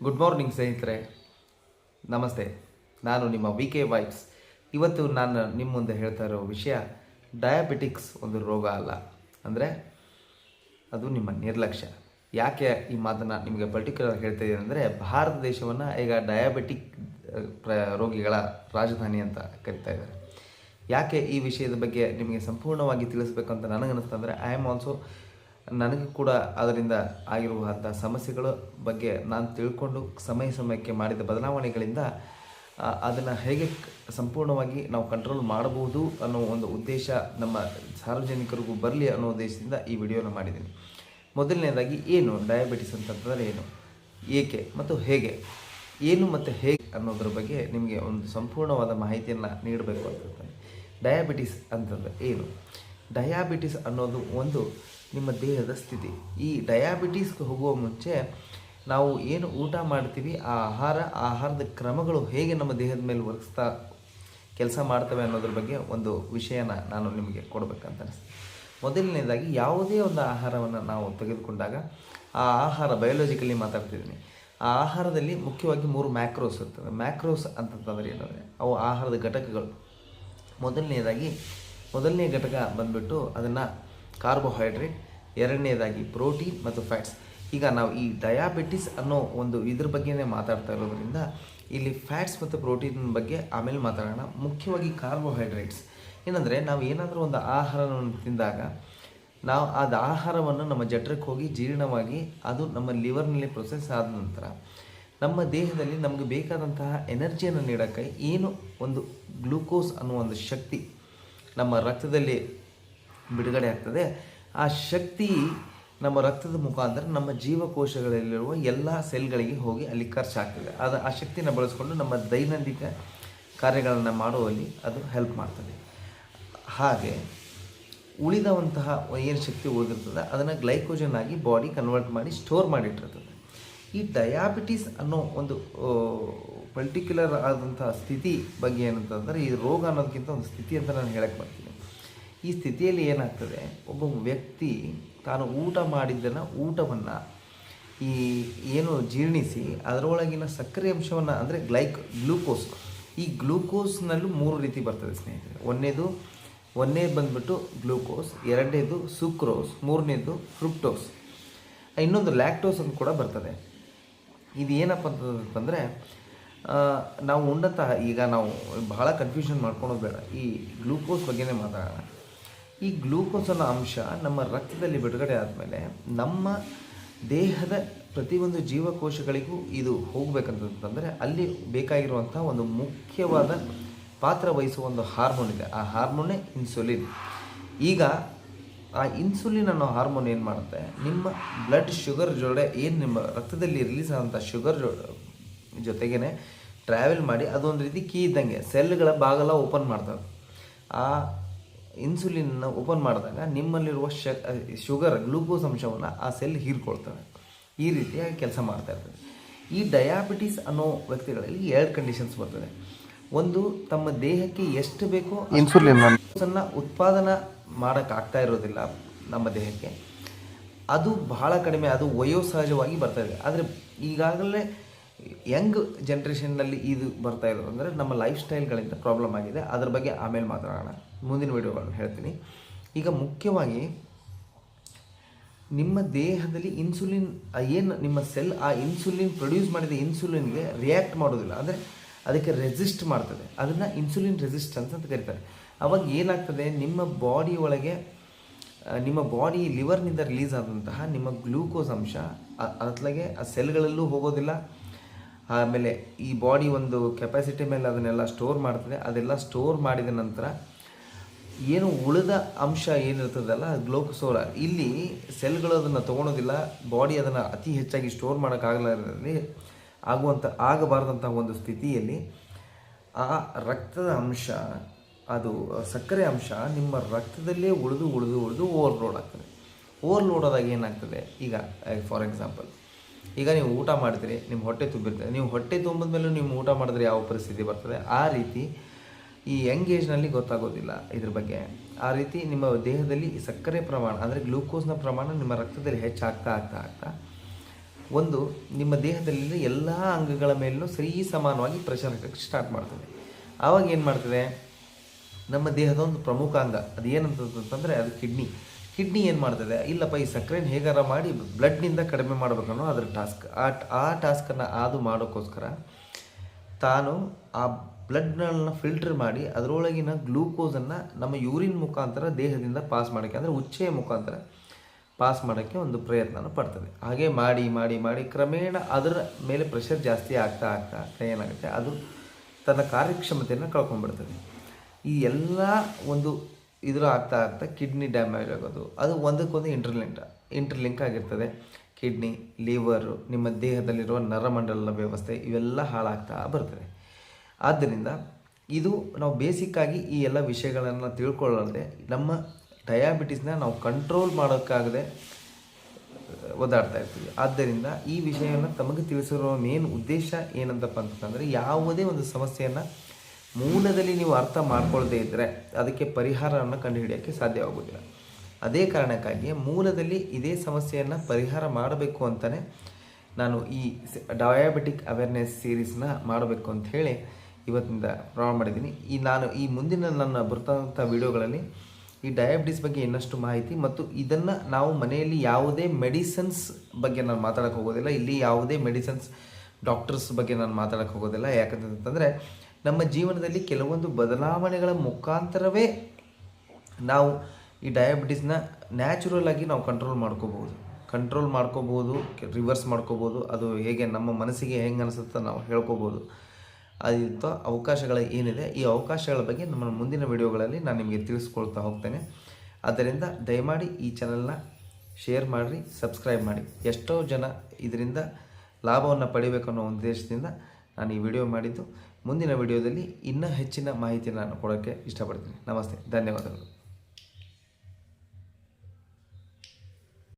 Good morning ಸ್ನೇಹಿತರೆ, ನಮಸ್ತೆ. ನಾನು ನಿಮ್ಮ ವಿ.ಕೆ. ವೈಬ್ಸ್. ಇವತ್ತು ನಾನು ನಿಮ್ಮ ಮುಂದೆ ಹೇಳ್ತಾ ಇರೋ ವಿಷಯ ಡಯಾಬಿಟಿಕ್ಸ್ ಒಂದು ರೋಗ ಅಲ್ಲ, ಅಂದರೆ ಅದು ನಿಮ್ಮ ನಿರ್ಲಕ್ಷ್ಯ. ಯಾಕೆ ಈ ಮಾತನ್ನು ನಿಮಗೆ ಪರ್ಟಿಕ್ಯುಲರ್ ಹೇಳ್ತಾ ಇದ್ದೀನಿ ಅಂದರೆ, ಭಾರತ ದೇಶವನ್ನು ಈಗ ಡಯಾಬಿಟಿಕ್ ರೋಗಿಗಳ ರಾಜಧಾನಿ ಅಂತ ಕರಿತಾ ಇದ್ದಾರೆ. ಯಾಕೆ ಈ ವಿಷಯದ ಬಗ್ಗೆ ನಿಮಗೆ ಸಂಪೂರ್ಣವಾಗಿ ತಿಳಿಸ್ಬೇಕು ಅಂತ ನನಗನ್ನಿಸ್ತು ಅಂದರೆ, ಐ ಆಮ್ ಆಲ್ಸೋ ನನಗೂ ಕೂಡ ಅದರಿಂದ ಆಗಿರುವಂಥ ಸಮಸ್ಯೆಗಳ ಬಗ್ಗೆ ನಾನು ತಿಳ್ಕೊಂಡು ಸಮಯಕ್ಕೆ ಮಾಡಿದ ಬದಲಾವಣೆಗಳಿಂದ ಅದನ್ನು ಹೇಗೆ ಸಂಪೂರ್ಣವಾಗಿ ನಾವು ಕಂಟ್ರೋಲ್ ಮಾಡಬಹುದು ಅನ್ನೋ ಒಂದು ಉದ್ದೇಶ ನಮ್ಮ ಸಾರ್ವಜನಿಕರಿಗೂ ಬರಲಿ ಅನ್ನೋ ಉದ್ದೇಶದಿಂದ ಈ ವಿಡಿಯೋನ ಮಾಡಿದ್ದೀನಿ. ಮೊದಲನೇದಾಗಿ ಏನು ಡಯಾಬಿಟಿಸ್ ಅಂತಂದರೆ ಏನು, ಏಕೆ ಮತ್ತು ಹೇಗೆ, ಏನು ಮತ್ತು ಹೇಗೆ ಅನ್ನೋದ್ರ ಬಗ್ಗೆ ನಿಮಗೆ ಒಂದು ಸಂಪೂರ್ಣವಾದ ಮಾಹಿತಿಯನ್ನು ನೀಡಬೇಕು ಅಂತಂದರೆ, ಡಯಾಬಿಟಿಸ್ ಅಂತಂದರೆ ಏನು? ಡಯಾಬಿಟಿಸ್ ಅನ್ನೋದು ಒಂದು ನಿಮ್ಮ ದೇಹದ ಸ್ಥಿತಿ. ಈ ಡಯಾಬಿಟೀಸ್ಗೆ ಹೋಗುವ ಮುಂಚೆ ನಾವು ಏನು ಊಟ ಮಾಡ್ತೀವಿ, ಆ ಆಹಾರದ ಕ್ರಮಗಳು ಹೇಗೆ ನಮ್ಮ ದೇಹದ ಮೇಲೆ ಕೆಲಸ ಮಾಡ್ತವೆ ಅನ್ನೋದ್ರ ಬಗ್ಗೆ ಒಂದು ವಿಷಯನ ನಾನು ನಿಮಗೆ ಕೊಡಬೇಕಂತ ಅನಿಸ್ತೀನಿ. ಮೊದಲನೇದಾಗಿ ಯಾವುದೇ ಒಂದು ಆಹಾರವನ್ನು ನಾವು ತೆಗೆದುಕೊಂಡಾಗ ಆ ಆಹಾರ ಬಯೋಲಾಜಿಕಲಿ ಮಾತಾಡ್ತಿದ್ದೀನಿ. ಆ ಆಹಾರದಲ್ಲಿ ಮುಖ್ಯವಾಗಿ 3 ಮ್ಯಾಕ್ರೋಸ್ ಇರ್ತವೆ. ಮ್ಯಾಕ್ರೋಸ್ ಅಂತಂತಂದರೆ ಏನಂದರೆ ಅವು ಆಹಾರದ ಘಟಕಗಳು. ಮೊದಲನೇ ಘಟಕ ಬಂದುಬಿಟ್ಟು ಅದನ್ನು ಕಾರ್ಬೋಹೈಡ್ರೇಟ್, ಎರಡನೇದಾಗಿ ಪ್ರೋಟೀನ್ ಮತ್ತು ಫ್ಯಾಟ್ಸ್. ಈಗ ನಾವು ಈ ಡಯಾಬಿಟಿಸ್ ಅನ್ನೋ ಒಂದು ಇದ್ರ ಬಗ್ಗೆನೇ ಮಾತಾಡ್ತಾ ಇರೋದ್ರಿಂದ ಇಲ್ಲಿ ಫ್ಯಾಟ್ಸ್ ಮತ್ತು ಪ್ರೋಟೀನ್ ಬಗ್ಗೆ ಆಮೇಲೆ ಮಾತಾಡೋಣ. ಮುಖ್ಯವಾಗಿ ಕಾರ್ಬೋಹೈಡ್ರೇಟ್ಸ್ ಏನಂದರೆ, ನಾವು ಏನಾದರೂ ಒಂದು ಆಹಾರವನ್ನು ತಿಂದಾಗ ನಾವು ಅದು ಆಹಾರವನ್ನು ನಮ್ಮ ಜಠರಕ್ಕೆ ಹೋಗಿ ಜೀರ್ಣವಾಗಿ ಅದು ನಮ್ಮ ಲಿವರ್ನಲ್ಲಿ ಪ್ರೊಸೆಸ್ ಆದ ನಂತರ ನಮ್ಮ ದೇಹದಲ್ಲಿ ನಮಗೆ ಬೇಕಾದಂತಹ ಎನರ್ಜಿಯನ್ನು ನೀಡೋಕ್ಕೆ ಏನು ಒಂದು ಗ್ಲೂಕೋಸ್ ಅನ್ನೋ ಒಂದು ಶಕ್ತಿ ನಮ್ಮ ರಕ್ತದಲ್ಲಿ ಬಿಡುಗಡೆ ಆಗ್ತದೆ. ಆ ಶಕ್ತಿ ನಮ್ಮ ರಕ್ತದ ಮುಖಾಂತರ ನಮ್ಮ ಜೀವಕೋಶಗಳಲ್ಲಿರುವ ಎಲ್ಲ ಸೆಲ್ಗಳಿಗೆ ಹೋಗಿ ಅಲ್ಲಿ ಖರ್ಚಾಗ್ತದೆ. ಆ ಶಕ್ತಿನ ಬಳಸ್ಕೊಂಡು ನಮ್ಮ ದೈನಂದಿನ ಕಾರ್ಯಗಳನ್ನು ಮಾಡುವಲ್ಲಿ ಅದು ಹೆಲ್ಪ್ ಮಾಡ್ತದೆ. ಹಾಗೆ ಉಳಿದಂತಹ ಏನು ಶಕ್ತಿ ಉಳಿದಿರ್ತದೆ ಅದನ್ನು ಗ್ಲೈಕೋಜನ್ ಆಗಿ ಬಾಡಿ ಕನ್ವರ್ಟ್ ಮಾಡಿ ಸ್ಟೋರ್ ಮಾಡಿಟ್ಟಿರ್ತದೆ. ಈ ಡಯಾಬಿಟಿಸ್ ಅನ್ನೋ ಒಂದು ಪರ್ಟಿಕ್ಯುಲರ್ ಆದಂಥ ಸ್ಥಿತಿ ಬಗ್ಗೆ ಏನಂತಂದರೆ, ಈ ರೋಗ ಅನ್ನೋದಕ್ಕಿಂತ ಒಂದು ಸ್ಥಿತಿ ಅಂತ ನಾನು ಹೇಳಕ್ಕೆ ಬರ್ತೀನಿ. ಈ ಸ್ಥಿತಿಯಲ್ಲಿ ಏನಾಗ್ತದೆ, ಒಬ್ಬ ವ್ಯಕ್ತಿ ತಾನು ಊಟ ಮಾಡಿದ್ದನ್ನು ಊಟವನ್ನು ಈ ಏನು ಜೀರ್ಣಿಸಿ ಅದರೊಳಗಿನ ಸಕ್ಕರೆ ಅಂಶವನ್ನು ಅಂದರೆ ಗ್ಲೂಕೋಸ್, ಈ ಗ್ಲೂಕೋಸ್ನಲ್ಲೂ 3 ರೀತಿ ಬರ್ತದೆ ಸ್ನೇಹಿತರೆ. ಒಂದನೇದು ಬಂದುಬಿಟ್ಟು ಗ್ಲೂಕೋಸ್, ಎರಡನೇದು ಸುಕ್ರೋಸ್, ಮೂರನೇದು ಫ್ರುಕ್ಟೋಸ್, ಇನ್ನೊಂದು ಲ್ಯಾಕ್ಟೋಸ್ ಅಂತ ಕೂಡ ಬರ್ತದೆ. ಇದು ಏನಪ್ಪ ಅಂತಂದರೆ, ನಾವು ಉಂಡಂತಹ ಈಗ ನಾವು ಬಹಳ ಕನ್ಫ್ಯೂಷನ್ ಮಾಡ್ಕೊಳೋದು ಬೇಡ, ಈ ಗ್ಲೂಕೋಸ್ ಬಗ್ಗೆನೇ ಮಾತಾಡೋಣ. ಈ ಗ್ಲೂಕೋಸ್ ಅನ್ನೋ ಅಂಶ ನಮ್ಮ ರಕ್ತದಲ್ಲಿ ಬಿಡುಗಡೆ ಆದಮೇಲೆ ನಮ್ಮ ದೇಹದ ಪ್ರತಿಯೊಂದು ಜೀವಕೋಶಗಳಿಗೂ ಇದು ಹೋಗಬೇಕಂತಂದರೆ ಅಲ್ಲಿ ಬೇಕಾಗಿರುವಂಥ ಒಂದು ಮುಖ್ಯವಾದ ಪಾತ್ರ ವಹಿಸುವ ಒಂದು ಹಾರ್ಮೋನ್ ಇದೆ. ಆ ಹಾರ್ಮೋನೇ ಇನ್ಸುಲಿನ್. ಈಗ ಆ ಇನ್ಸುಲಿನ್ ಅನ್ನೋ ಹಾರ್ಮೋನ್ ಏನು ಮಾಡುತ್ತೆ, ನಿಮ್ಮ ಬ್ಲಡ್ ಶುಗರ್ ಜೊತೆ ಏನು ನಿಮ್ಮ ರಕ್ತದಲ್ಲಿ ರಿಲೀಸ್ ಆದಂಥ ಶುಗರ್ ಜೊತೆಗೇ ಟ್ರಾವೆಲ್ ಮಾಡಿ ಅದೊಂದು ರೀತಿ ಕೀ ಇದ್ದಂಗೆ ಸೆಲ್ಗಳ ಬಾಗಲ ಓಪನ್ ಮಾಡ್ತದೆ. ಆ ಇನ್ಸುಲಿನ್ನ ಓಪನ್ ಮಾಡಿದಾಗ ನಿಮ್ಮಲ್ಲಿರುವ ಶುಗರ್ ಗ್ಲೂಕೋಸ್ ಅಂಶವನ್ನು ಆ ಸೆಲ್ ಹೀರ್ಕೊಳ್ತವೆ. ಈ ರೀತಿಯಾಗಿ ಕೆಲಸ ಮಾಡ್ತಾ ಇರ್ತದೆ. ಈ ಡಯಾಬಿಟಿಸ್ ಅನ್ನೋ ವ್ಯಕ್ತಿಗಳಲ್ಲಿ 2 ಕಂಡೀಷನ್ಸ್ ಬರ್ತದೆ. ಒಂದು, ತಮ್ಮ ದೇಹಕ್ಕೆ ಎಷ್ಟು ಬೇಕೋ ಇನ್ಸುಲಿನ್ನ ಉತ್ಪಾದನೆ ಮಾಡೋಕ್ಕಾಗ್ತಾ ಇರೋದಿಲ್ಲ ನಮ್ಮ ದೇಹಕ್ಕೆ, ಅದು ಬಹಳ ಕಡಿಮೆ, ಅದು ವಯೋಸಹಜವಾಗಿ ಬರ್ತದೆ. ಆದರೆ ಈಗಾಗಲೇ ಯಂಗ್ ಜನ್ರೇಷನ್ನಲ್ಲಿ ಇದು ಬರ್ತಾ ಇರೋದು ಅಂದರೆ ನಮ್ಮ ಲೈಫ್ ಸ್ಟೈಲ್ಗಳಿಂದ ಪ್ರಾಬ್ಲಮ್ ಆಗಿದೆ. ಅದ್ರ ಬಗ್ಗೆ ಆಮೇಲೆ ಮಾತಾಡೋಣ, ಮುಂದಿನ ವಿಡಿಯೋಗಳನ್ನು ಹೇಳ್ತೀನಿ. ಈಗ ಮುಖ್ಯವಾಗಿ ನಿಮ್ಮ ದೇಹದಲ್ಲಿ ಇನ್ಸುಲಿನ್ ಏನು ನಿಮ್ಮ ಸೆಲ್ ಆ ಇನ್ಸುಲಿನ್ ಪ್ರೊಡ್ಯೂಸ್ ಮಾಡಿದ ಇನ್ಸುಲಿನ್ಗೆ ರಿಯಾಕ್ಟ್ ಮಾಡೋದಿಲ್ಲ, ಅಂದರೆ ಅದಕ್ಕೆ ರೆಸಿಸ್ಟ್ ಮಾಡ್ತದೆ. ಅದನ್ನು ಇನ್ಸುಲಿನ್ ರೆಸಿಸ್ಟೆನ್ಸ್ ಅಂತ ಕರೀತಾರೆ. ಅವಾಗ ಏನಾಗ್ತದೆ, ನಿಮ್ಮ ಬಾಡಿ ಒಳಗೆ ನಿಮ್ಮ ಬಾಡಿ ಲಿವರ್ನಿಂದ ರಿಲೀಸ್ ಆದಂತಹ ನಿಮ್ಮ ಗ್ಲೂಕೋಸ್ ಅಂಶ ಅತ್ಲಾಗೆ ಆ ಸೆಲ್ಗಳಲ್ಲೂ ಹೋಗೋದಿಲ್ಲ. ಆಮೇಲೆ ಈ ಬಾಡಿ ಒಂದು ಕೆಪಾಸಿಟಿ ಮೇಲೆ ಅದನ್ನೆಲ್ಲ ಸ್ಟೋರ್ ಮಾಡ್ತದೆ. ಅದೆಲ್ಲ ಸ್ಟೋರ್ ಮಾಡಿದ ನಂತರ ಏನು ಉಳಿದ ಅಂಶ ಏನಿರ್ತದಲ್ಲ ಗ್ಲೂಕೋಸೋರ, ಇಲ್ಲಿ ಸೆಲ್ಗಳು ಅದನ್ನು ತೊಗೊಳೋದಿಲ್ಲ. ಬಾಡಿ ಅದನ್ನು ಅತಿ ಹೆಚ್ಚಾಗಿ ಸ್ಟೋರ್ ಮಾಡೋಕ್ಕಾಗಲಾರದಲ್ಲಿ ಆಗಬಾರ್ದಂಥ ಒಂದು ಸ್ಥಿತಿಯಲ್ಲಿ ಆ ರಕ್ತದ ಅಂಶ, ಅದು ಸಕ್ಕರೆ ಅಂಶ ನಿಮ್ಮ ರಕ್ತದಲ್ಲೇ ಉಳಿದು ಓವರ್ಲೋಡ್ ಆಗ್ತದೆ. ಓವರ್ಲೋಡ್ ಆದಾಗ ಏನಾಗ್ತದೆ, ಈಗ ಫಾರ್ ಎಕ್ಸಾಂಪಲ್, ಈಗ ನೀವು ಊಟ ಮಾಡ್ತೀರಿ, ನಿಮ್ಮ ಹೊಟ್ಟೆ ತುಂಬಿರ್ತದೆ. ನೀವು ಹೊಟ್ಟೆ ತುಂಬಿದ ಮೇಲೂ ನೀವು ಊಟ ಮಾಡಿದ್ರೆ ಯಾವ ಪರಿಸ್ಥಿತಿ ಬರ್ತದೆ, ಆ ರೀತಿ ಈ ಯಂಗ್ ಏಜ್ನಲ್ಲಿ ಗೊತ್ತಾಗೋದಿಲ್ಲ ಇದ್ರ ಬಗ್ಗೆ. ಆ ರೀತಿ ನಿಮ್ಮ ದೇಹದಲ್ಲಿ ಸಕ್ಕರೆ ಪ್ರಮಾಣ ಅಂದರೆ ಗ್ಲೂಕೋಸ್ನ ಪ್ರಮಾಣ ನಿಮ್ಮ ರಕ್ತದಲ್ಲಿ ಹೆಚ್ಚಾಗ್ತಾ ಒಂದು ನಿಮ್ಮ ದೇಹದಲ್ಲಿರೋ ಎಲ್ಲ ಅಂಗಗಳ ಮೇಲೂ ಸರಿ ಸಮಾನವಾಗಿ ಪ್ರೆಷರ್ ಹಾಕಕ್ಕೆ ಸ್ಟಾರ್ಟ್ ಮಾಡ್ತದೆ. ಆವಾಗ ಏನು ಮಾಡ್ತದೆ, ನಮ್ಮ ದೇಹದ ಒಂದು ಪ್ರಮುಖ ಅಂಗ ಅದು ಏನಂತಂದರೆ ಅದು ಕಿಡ್ನಿ ಏನು ಮಾಡ್ತದೆ, ಇಲ್ಲಪ್ಪ ಈ ಸಕ್ಕರೆನ ಹೇಗಾರ ಮಾಡಿ ಬ್ಲಡ್ನಿಂದ ಕಡಿಮೆ ಮಾಡಬೇಕನ್ನೋ ಅದರ ಟಾಸ್ಕ್. ಆ ಟಾಸ್ಕನ್ನು ಅದು ಮಾಡೋಕ್ಕೋಸ್ಕರ ತಾನು ಆ ಬ್ಲಡ್ಗಳನ್ನ ಫಿಲ್ಟರ್ ಮಾಡಿ ಅದರೊಳಗಿನ ಗ್ಲೂಕೋಸನ್ನು ನಮ್ಮ ಯೂರಿನ್ ಮುಖಾಂತರ ದೇಹದಿಂದ ಪಾಸ್ ಮಾಡೋಕ್ಕೆ, ಅಂದರೆ ಉಚ್ಚೆಯ ಮುಖಾಂತರ ಪಾಸ್ ಮಾಡೋಕ್ಕೆ ಒಂದು ಪ್ರಯತ್ನ ಪಡ್ತದೆ. ಹಾಗೆ ಮಾಡಿ ಮಾಡಿ ಮಾಡಿ ಕ್ರಮೇಣ ಅದರ ಮೇಲೆ ಪ್ರೆಷರ್ ಜಾಸ್ತಿ ಆಗ್ತಾ ಆಗ್ತಾ ಆಗ್ತಾ ಏನಾಗುತ್ತೆ, ಅದು ತನ್ನ ಕಾರ್ಯಕ್ಷಮತೆಯನ್ನು ಕಳ್ಕೊಂಡ್ಬಿಡ್ತದೆ. ಈ ಎಲ್ಲ ಒಂದು ಇದರ ಆಗ್ತಾ ಆಗ್ತಾ ಕಿಡ್ನಿ ಡ್ಯಾಮೇಜ್ ಆಗೋದು, ಅದು ಒಂದಕ್ಕೊಂದು ಇಂಟರ್ಲಿಂಕ್ ಆಗಿರ್ತದೆ. ಕಿಡ್ನಿ, ಲಿವರು, ನಿಮ್ಮ ದೇಹದಲ್ಲಿರುವ ನರಮಂಡಲದ ವ್ಯವಸ್ಥೆ ಇವೆಲ್ಲ ಹಾಳಾಗ್ತಾ ಬರ್ತದೆ. ಆದ್ದರಿಂದ ಇದು ನಾವು ಬೇಸಿಕ್ಕಾಗಿ ಈ ಎಲ್ಲ ವಿಷಯಗಳನ್ನು ತಿಳ್ಕೊಳ್ಳದೆ ನಮ್ಮ ಡಯಾಬಿಟಿಸ್ನ ನಾವು ಕಂಟ್ರೋಲ್ ಮಾಡೋಕ್ಕಾಗದೆ ಒದ್ದಾಡ್ತಾ ಇರ್ತೀವಿ. ಆದ್ದರಿಂದ ಈ ವಿಷಯವನ್ನು ತಮಗೆ ತಿಳಿಸಿರೋ ಮೇನ್ ಉದ್ದೇಶ ಏನಂತಪ್ಪ ಅಂತಂದರೆ, ಯಾವುದೇ ಒಂದು ಸಮಸ್ಯೆಯನ್ನು ಮೂಲದಲ್ಲಿ ನೀವು ಅರ್ಥ ಮಾಡ್ಕೊಳ್ಳದೇ ಇದ್ದರೆ ಅದಕ್ಕೆ ಪರಿಹಾರವನ್ನು ಕಂಡುಹಿಡಿಯೋಕ್ಕೆ ಸಾಧ್ಯವಾಗೋದಿಲ್ಲ. ಅದೇ ಕಾರಣಕ್ಕಾಗಿ ಮೂಲದಲ್ಲಿ ಇದೇ ಸಮಸ್ಯೆಯನ್ನು ಪರಿಹಾರ ಮಾಡಬೇಕು ಅಂತಲೇ ನಾನು ಈ ಡಯಾಬಿಟಿಕ್ ಅವೇರ್ನೆಸ್ ಸೀರೀಸ್ನ ಮಾಡಬೇಕು ಅಂತ ಹೇಳಿ ಇವತ್ತಿಂದ ಪ್ರಾರಂಭ ಮಾಡಿದ್ದೀನಿ. ನಾನು ಈ ಮುಂದಿನ ನನ್ನ ಬರ್ತಂಥ ವಿಡಿಯೋಗಳಲ್ಲಿ ಈ ಡಯಾಬಿಟಿಸ್ ಬಗ್ಗೆ ಇನ್ನಷ್ಟು ಮಾಹಿತಿ ಮತ್ತು ಇದನ್ನು ನಾವು ಮನೆಯಲ್ಲಿ ಯಾವುದೇ ಮೆಡಿಸಿನ್ಸ್ ಬಗ್ಗೆ ನಾನು ಮಾತಾಡೋಕ್ಕೆ ಹೋಗೋದಿಲ್ಲ. ಇಲ್ಲಿ ಯಾವುದೇ ಮೆಡಿಸಿನ್ಸ್ ಡಾಕ್ಟರ್ಸ್ ಬಗ್ಗೆ ನಾನು ಮಾತಾಡೋಕ್ಕೆ ಹೋಗೋದಿಲ್ಲ. ಯಾಕಂತಂದರೆ ನಮ್ಮ ಜೀವನದಲ್ಲಿ ಕೆಲವೊಂದು ಬದಲಾವಣೆಗಳ ಮುಖಾಂತರವೇ ನಾವು ಈ ಡಯಾಬಿಟಿಸ್ನ ನ್ಯಾಚುರಲ್ ಆಗಿ ನಾವು ಕಂಟ್ರೋಲ್ ಮಾಡ್ಕೋಬೋದು, ರಿವರ್ಸ್ ಮಾಡ್ಕೋಬೋದು. ಅದು ಹೇಗೆ ನಮ್ಮ ಮನಸ್ಸಿಗೆ ಹೆಂಗೆ ಅನಿಸುತ್ತೋ ನಾವು ಹೇಳ್ಕೋಬೋದು. ಅದಂಥ ಅವಕಾಶಗಳು ಏನಿದೆ, ಈ ಅವಕಾಶಗಳ ಬಗ್ಗೆ ನಮ್ಮ ಮುಂದಿನ ವಿಡಿಯೋಗಳಲ್ಲಿ ನಾನು ನಿಮಗೆ ತಿಳಿಸ್ಕೊಳ್ತಾ ಹೋಗ್ತೇನೆ. ಆದ್ದರಿಂದ ದಯಮಾಡಿ ಈ ಚಾನಲ್ನ ಶೇರ್ ಮಾಡಿರಿ, ಸಬ್ಸ್ಕ್ರೈಬ್ ಮಾಡಿ. ಎಷ್ಟೋ ಜನ ಇದರಿಂದ ಲಾಭವನ್ನು ಪಡಿಬೇಕು ಅನ್ನೋ ಉದ್ದೇಶದಿಂದ ನಾನು ಈ ವಿಡಿಯೋ ಮಾಡಿದ್ದು. ಮುಂದಿನ ವಿಡಿಯೋದಲ್ಲಿ ಇನ್ನೂ ಹೆಚ್ಚಿನ ಮಾಹಿತಿ ನಾನು ಕೊಡೋಕ್ಕೆ ಇಷ್ಟಪಡ್ತೀನಿ. ನಮಸ್ತೆ, ಧನ್ಯವಾದಗಳು.